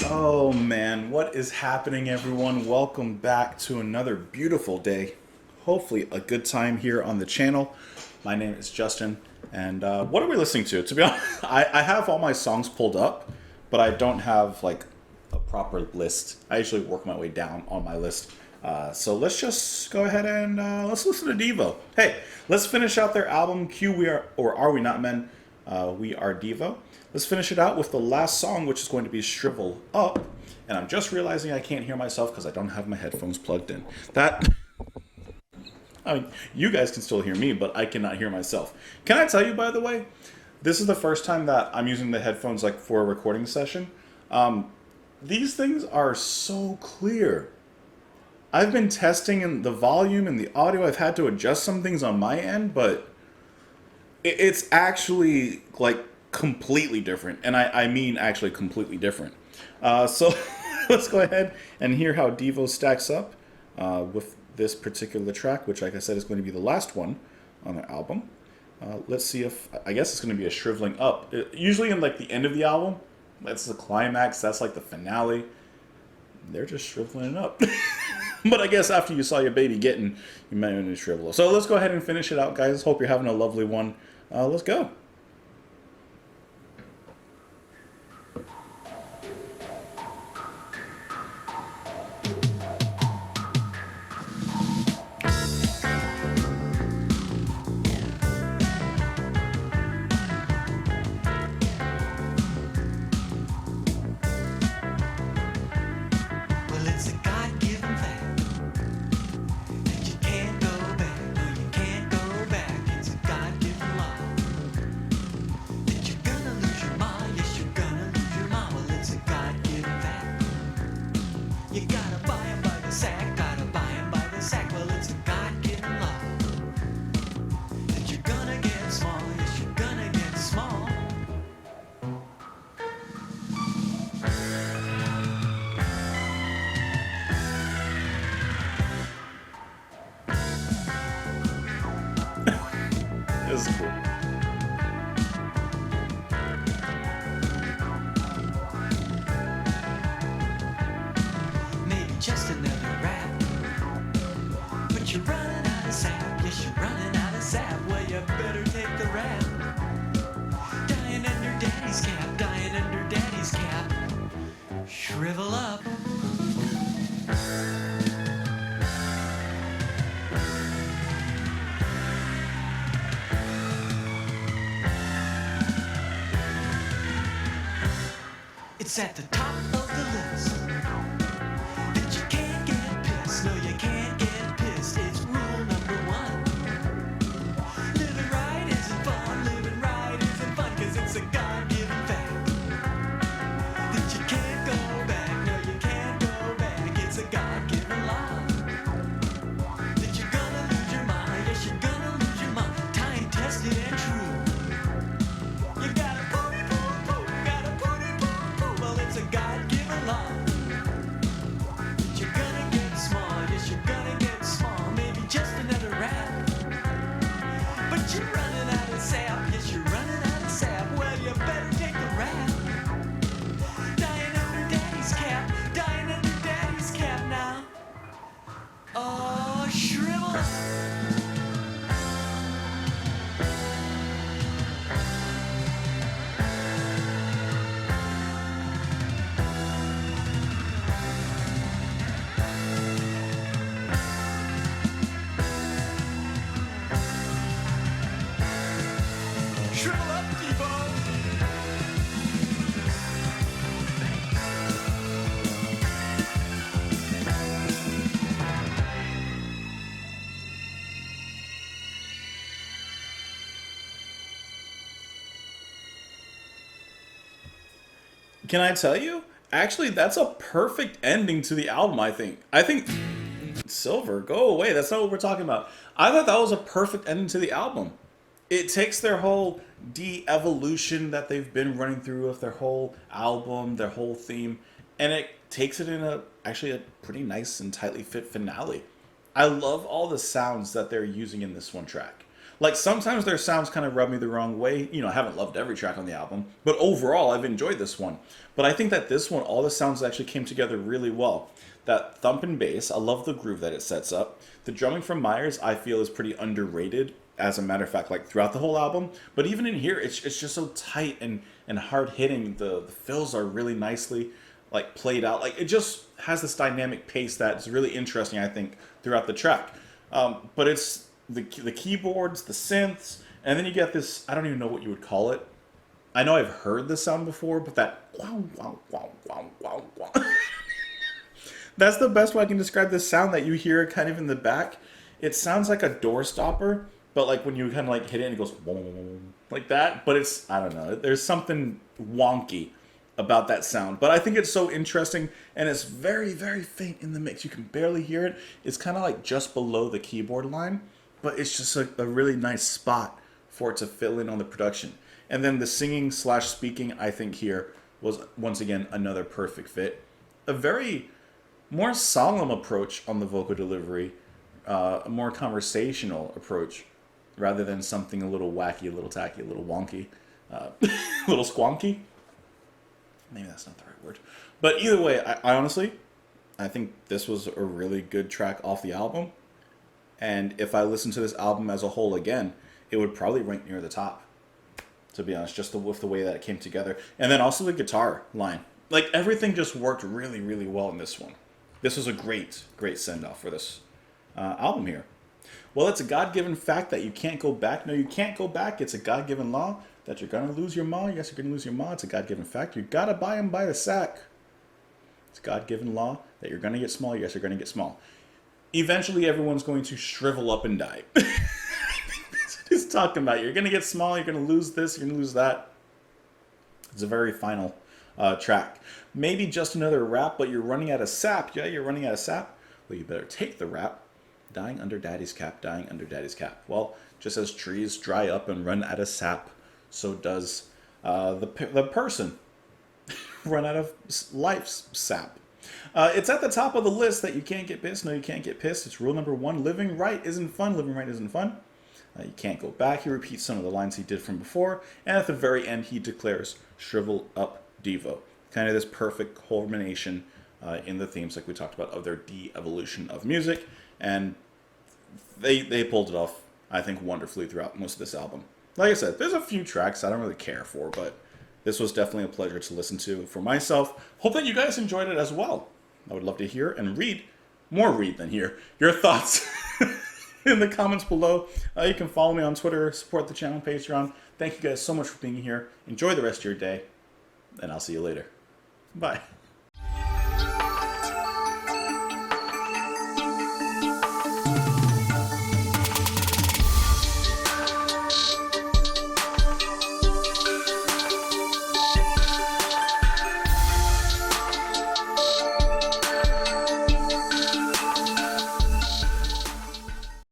Oh man, what is happening, everyone? Welcome back to another beautiful day. Hopefully, a good time here on the channel. My name is Justin, and what are we listening to? To be honest, I have all my songs pulled up, but I don't have like a proper list. I usually work my way down on my list. So let's just go ahead and let's listen to Devo. Hey, let's finish out their album Q We Are or Are We Not Men? We Are Devo. Let's finish it out with the last song, which is going to be Shrivel Up. And I'm just realizing I can't hear myself because I don't have my headphones plugged in. I mean, you guys can still hear me, but I cannot hear myself. Can I tell you, by the way, this is the first time that I'm using the headphones like for a recording session. These things are so clear. I've been testing in the volume and the audio. I've had to adjust some things on my end, but it's actually like completely different. And I mean actually completely different. So let's go ahead and hear how Devo stacks up with this particular track, which, like I said, is going to be the last one on the album. Let's see if, I guess it's going to be a shriveling up. Usually in like the end of the album, that's the climax, that's like the finale. They're just shriveling it up. But I guess after you saw your baby getting, you might want to shrivel. So let's go ahead and finish it out, guys. Hope you're having a lovely one. Let's go. Well, it's a God-given fact that you can't go back. No, you can't go back. It's a God-given law that you're gonna lose your mind. Yes, you're gonna lose your mind. Well, it's a God-given fact. You gotta buy 'em by the sack. Gotta buy 'em by the sack. Well, it's a God-given law that you're gonna get small. Yes, you're gonna get small. This is cool. Maybe just another rap. But you're running out of sap. Yes, you're running out of sap. Well, you better take the rap. Dying under daddy's cap. Dying under daddy's cap. Shrivel up. It's at the top of the list that you can't get pissed. No, you can't get pissed. It's rule number one. Living right isn't fun. Living right isn't fun. 'Cause it's a God-given fact that you can't go back. No, you can't go back. It's a God-given law that you're gonna lose your mind. Yes, you're gonna lose your mind. Time tested and true. You gotta pooty poo poo. Gotta pooty poo poo. Well, it's a God-given law that you're gonna get small. Yes, you're gonna get small. Maybe just another rap. But you're running out of sap. Yes, you're running out of sap. Well, you better take the rap. Dying under daddy's cap. Dying under daddy's cap now. Oh, shrivel up. Shrivel up, Devo. Can I tell you? Actually, that's a perfect ending to the album, I think. Silver, go away. That's not what we're talking about. I thought that was a perfect ending to the album. It takes their whole de-evolution that they've been running through with their whole album, their whole theme, and it takes it in actually a pretty nice and tightly fit finale. I love all the sounds that they're using in this one track. Like sometimes their sounds kind of rub me the wrong way. You know, I haven't loved every track on the album, but overall I've enjoyed this one. But I think that this one, all the sounds actually came together really well. That thump and bass, I love the groove that it sets up. The drumming from Myers, I feel, is pretty underrated. As a matter of fact, like throughout the whole album, but even in here, it's just so tight and hard hitting. The fills are really nicely like played out. Like it just has this dynamic pace that's really interesting, I think, throughout the track. But it's the keyboards, the synths, and then you get this. I don't even know what you would call it. I know I've heard this sound before, but that wow wow wow wow wow wow. That's the best way I can describe this sound that you hear kind of in the back. It sounds like a door stopper, but like when you kind of like hit it and it goes boom, like that. But it's, I don't know, there's something wonky about that sound. But I think it's so interesting, and it's very, very faint in the mix. You can barely hear it. It's kind of like just below the keyboard line, but it's just a really nice spot for it to fill in on the production. And then the singing slash speaking, I think here was once again another perfect fit. A very more solemn approach on the vocal delivery, a more conversational approach, rather than something a little wacky, a little tacky, a little wonky, a little squonky. Maybe that's not the right word. But either way, I honestly, I think this was a really good track off the album. And if I listened to this album as a whole again, it would probably rank near the top, to be honest, just with the way that it came together. And then also the guitar line. Like, everything just worked really, really well in this one. This was a great, great send-off for this album here. Well, it's a God-given fact that you can't go back. No, you can't go back. It's a God-given law that you're going to lose your ma. Yes, you're going to lose your ma. It's a God-given fact. You got to buy them by the sack. It's a God-given law that you're going to get small. Yes, you're going to get small. Eventually, everyone's going to shrivel up and die. That's what he's talking about. You're going to get small. You're going to lose this. You're going to lose that. It's a very final track. Maybe just another rap, but you're running out of sap. Yeah, you're running out of sap. Well, you better take the rap. Dying under daddy's cap, dying under daddy's cap. Well, just as trees dry up and run out of sap, so does the person run out of life's sap. It's at the top of the list that you can't get pissed. No, you can't get pissed. It's rule number 1. Living right isn't fun. Living right isn't fun. You can't go back. He repeats some of the lines he did from before. And at the very end, he declares, shrivel up Devo. Kind of this perfect culmination in the themes, like we talked about, of their de-evolution of music. And they pulled it off, I think, wonderfully throughout most of this album. Like I said, there's a few tracks I don't really care for, but this was definitely a pleasure to listen to for myself. Hope that you guys enjoyed it as well. I would love to hear and read, more read than hear, your thoughts in the comments below. You can follow me on Twitter, support the channel, Patreon. Thank you guys so much for being here. Enjoy the rest of your day, and I'll see you later. Bye.